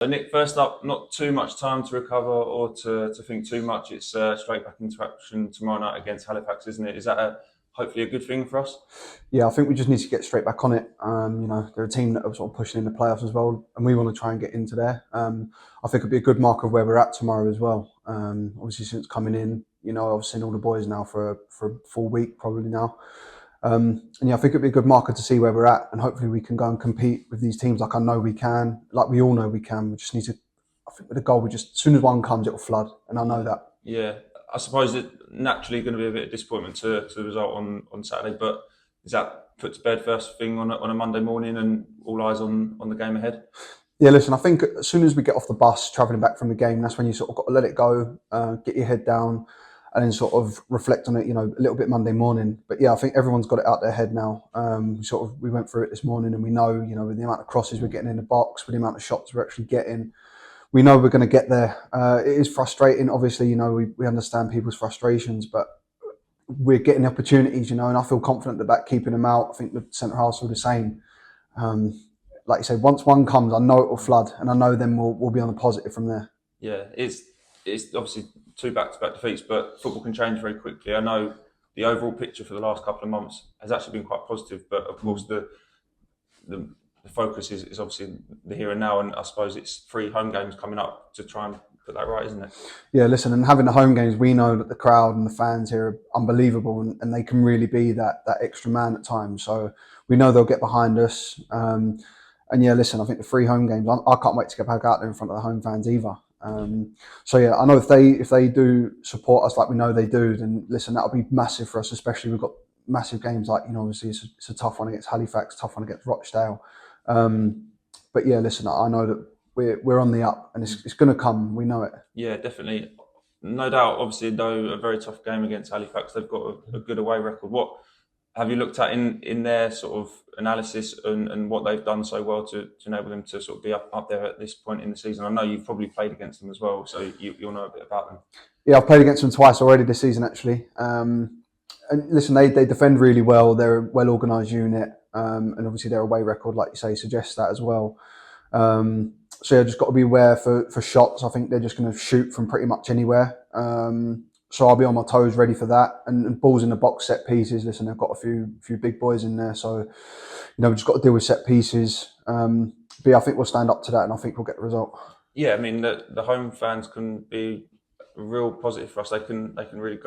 So Nick, first up, not too much time to recover or to think too much. It's straight back into action tomorrow night against Halifax, isn't it? Is that hopefully a good thing for us? Yeah, I think we just need to get straight back on it. They're a team that are sort of pushing in the playoffs as well, and we want to try and get into there. I think it'll be a good mark of where we're at tomorrow as well. Obviously, since coming in, I've seen all the boys now for a full week probably now. And yeah, I think it'd be a good marker to see where we're at, and hopefully we can go and compete with these teams like I know we can, like we all know we can. We just need to. I think with the goal, we just as soon as one comes, it'll flood, and I know that. Yeah, I suppose it's naturally going to be a bit of disappointment to the result on Saturday, but is that put to bed first thing on a Monday morning and all eyes on the game ahead? Yeah, listen, I think as soon as we get off the bus travelling back from the game, that's when you sort of got to let it go, get your head down, and then sort of reflect on it, a little bit Monday morning. But yeah, I think everyone's got it out their head now. We went through it this morning, and we know, with the amount of crosses we're getting in the box, with the amount of shots we're actually getting, we know we're going to get there. It is frustrating, obviously, we understand people's frustrations, but we're getting opportunities, and I feel confident about keeping them out. I think the centre halves are the same. Um, like you say, once one comes, I know it will flood, and I know then we'll be on the positive from there. Yeah, it's obviously two back-to-back defeats, but football can change very quickly. I know the overall picture for the last couple of months has actually been quite positive, but of course the focus is obviously the here and now, and I suppose it's 3 home games coming up to try and put that right, isn't it? Yeah, listen, and having the home games, we know that the crowd and the fans here are unbelievable, and they can really be that extra man at times. So we know they'll get behind us. And yeah, listen, I think the 3 home games, I can't wait to get back out there in front of the home fans either. So yeah, I know if they do support us like we know they do, then listen, that'll be massive for us. Especially we've got massive games like obviously it's a tough one against Halifax, tough one against Rochdale. But yeah, listen, I know that we're on the up, and it's going to come. We know it. Yeah, definitely. No doubt, obviously, though, a very tough game against Halifax. They've got a good away record. What have you looked at in their sort of analysis and what they've done so well to enable them to sort of be up there at this point in the season? I know you've probably played against them as well, so you'll know a bit about them. Yeah, I've played against them twice already this season, actually. And listen, they defend really well. They're a well organised unit, and obviously their away record, like you say, suggests that as well. So yeah, just got to be aware for shots. I think they're just going to shoot from pretty much anywhere. So I'll be on my toes, ready for that. And balls in the box, set pieces. Listen, they've got a few big boys in there, so we've just got to deal with set pieces. But yeah, I think we'll stand up to that, and I think we'll get the result. Yeah, I mean the home fans can be a real positive for us. They can really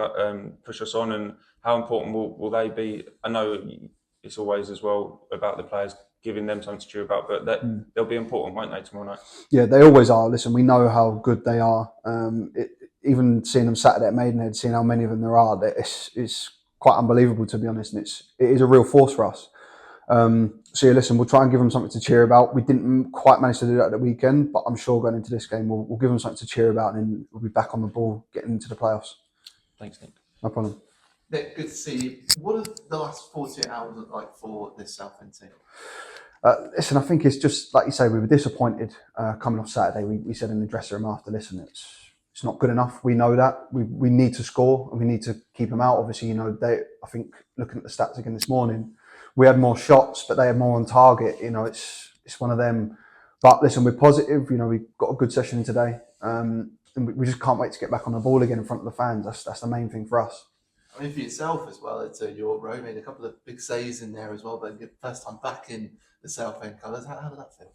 push us on. And how important will they be? I know it's always as well about the players giving them something to cheer about, but they'll be important, won't they, tomorrow night? Yeah, they always are. Listen, we know how good they are. Even seeing them Saturday at Maidenhead, seeing how many of them there are, it's quite unbelievable, to be honest. And it is a real force for us. So yeah, listen, we'll try and give them something to cheer about. We didn't quite manage to do that at the weekend, but I'm sure going into this game, we'll give them something to cheer about, and then we'll be back on the ball, getting into the playoffs. Thanks, Nick. No problem. Nick, good to see you. What have the last 48 hours looked like for this Southend team? Listen, I think it's just like you say. We were disappointed coming off Saturday. We said in the dressing room after, listen, it's not good enough. We know that we need to score, and we need to keep them out. Obviously, I think looking at the stats again this morning, we had more shots, but they had more on target. It's one of them. But listen, we're positive. We've got a good session today, and we just can't wait to get back on the ball again in front of the fans. That's the main thing for us. I mean, for yourself as well, it's York Road, made a couple of big saves in there as well, but first time back in the Southend colours. How did that feel?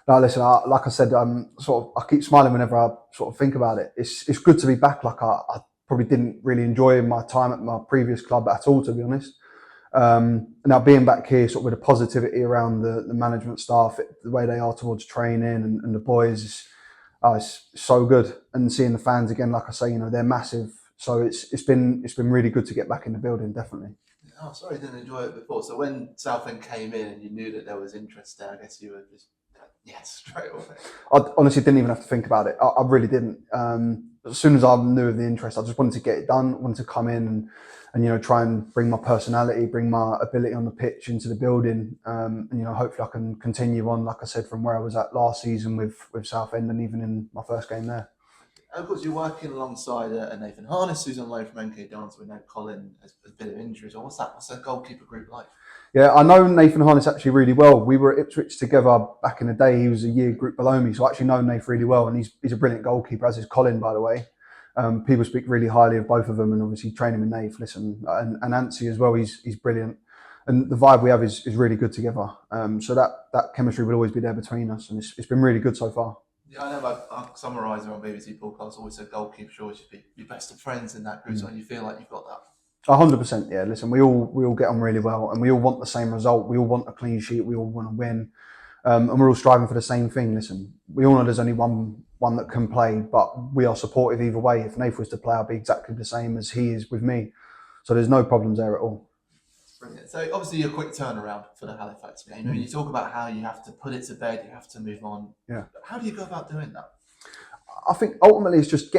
No, listen, like I said, I keep smiling whenever I sort of think about it. It's good to be back. Like I probably didn't really enjoy my time at my previous club at all, to be honest. Now being back here, sort of with the positivity around the management staff, the way they are towards training and the boys, it's so good. And seeing the fans again, like I say, they're massive. So it's been really good to get back in the building, definitely. Oh, sorry, I didn't enjoy it before. So when Southend came in and you knew that there was interest there, I guess you were just, yes, straight away. I honestly didn't even have to think about it. I really didn't. As soon as I knew of the interest, I just wanted to get it done. I wanted to come in and try and bring my personality, bring my ability on the pitch into the building. And hopefully I can continue on, like I said, from where I was at last season with Southend, and even in my first game there. And of course, you're working alongside Nathan Harness, who's on loan from NK Dons. We know Colin has a bit of injuries. What's that? What's that goalkeeper group like? Yeah, I know Nathan Harness actually really well. We were at Ipswich together back in the day. He was a year group below me, so I actually know Nathan really well, and he's a brilliant goalkeeper, as is Colin, by the way. People speak really highly of both of them, and obviously training with Nathan, listen, and Nancy as well. He's brilliant, and the vibe we have is really good together. So that chemistry will always be there between us, and it's been really good so far. Yeah, I know. I summarising on BBC podcast always said goalkeepers should always be best of friends in that group, so you feel like you've got that. 100%, yeah. Listen, we all get on really well, and we all want the same result. We all want a clean sheet. We all want to win, and we're all striving for the same thing. Listen, we all know there's only one that can play, but we are supportive either way. If Nath was to play, I'll be exactly the same as he is with me. So there's no problems there at all. Brilliant. So obviously a quick turnaround for the Halifax game. You talk about how you have to put it to bed, you have to move on. Yeah. How do you go about doing that? I think ultimately it's just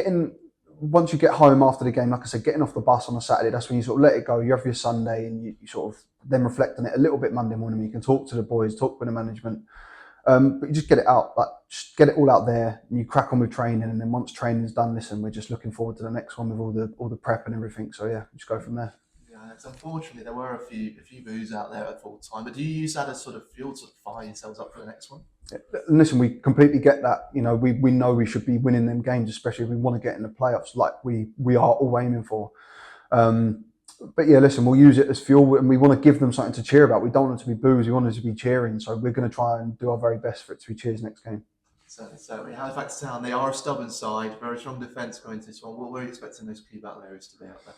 once you get home after the game, like I said, getting off the bus on a Saturday, that's when you sort of let it go. You have your Sunday and you sort of then reflect on it a little bit Monday morning. You can talk to the boys, talk with the management, but you just get it out, like just get it all out there and you crack on with training. And then once training's done, listen, we're just looking forward to the next one with all the prep and everything. So yeah, just go from there. Yeah, it's unfortunately there were a few boos out there at full time, but do you use that as sort of fuel to fire yourselves up for the next one? And listen, we completely get that. You know, we know we should be winning them games, especially if we want to get in the playoffs, like we are all aiming for. But yeah, listen, we'll use it as fuel, and we want to give them something to cheer about. We don't want it to be boos; we want it to be cheering. So we're going to try and do our very best for it to be cheers next game. So Halifax Town, they are a stubborn side, very strong defence going into this one. What were you expecting those key battle areas to be out there?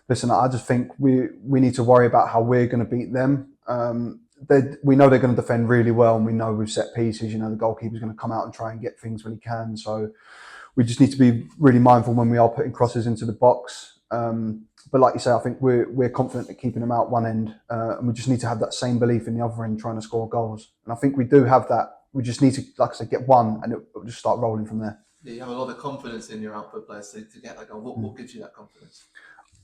Listen, I just think we need to worry about how we're going to beat them. We know they're going to defend really well, and we know with set pieces, you know, the goalkeeper's going to come out and try and get things when he can. So we just need to be really mindful when we are putting crosses into the box. But like you say, I think we're confident at keeping them out one end, and we just need to have that same belief in the other end, trying to score goals. And I think we do have that. We just need to, like I said, get one, and it'll just start rolling from there. Yeah, you have a lot of confidence in your output players to get that goal. What gives you that confidence?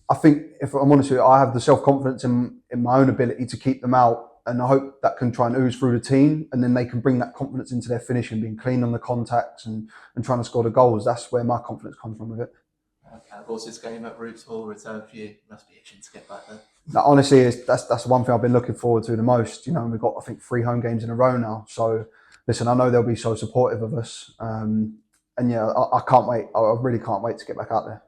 I think, if I'm honest with you, I have the self-confidence in my own ability to keep them out, and I hope that can try and ooze through the team, and then they can bring that confidence into their finishing, being clean on the contacts and trying to score the goals. That's where my confidence comes from with it. Of course, this game at Roots Hall return for you must be itching to get back there. Now, honestly, that's one thing I've been looking forward to the most. You know, we've got, I think, 3 home games in a row now. So, listen, I know they'll be so supportive of us, and yeah, I can't wait. I really can't wait to get back out there.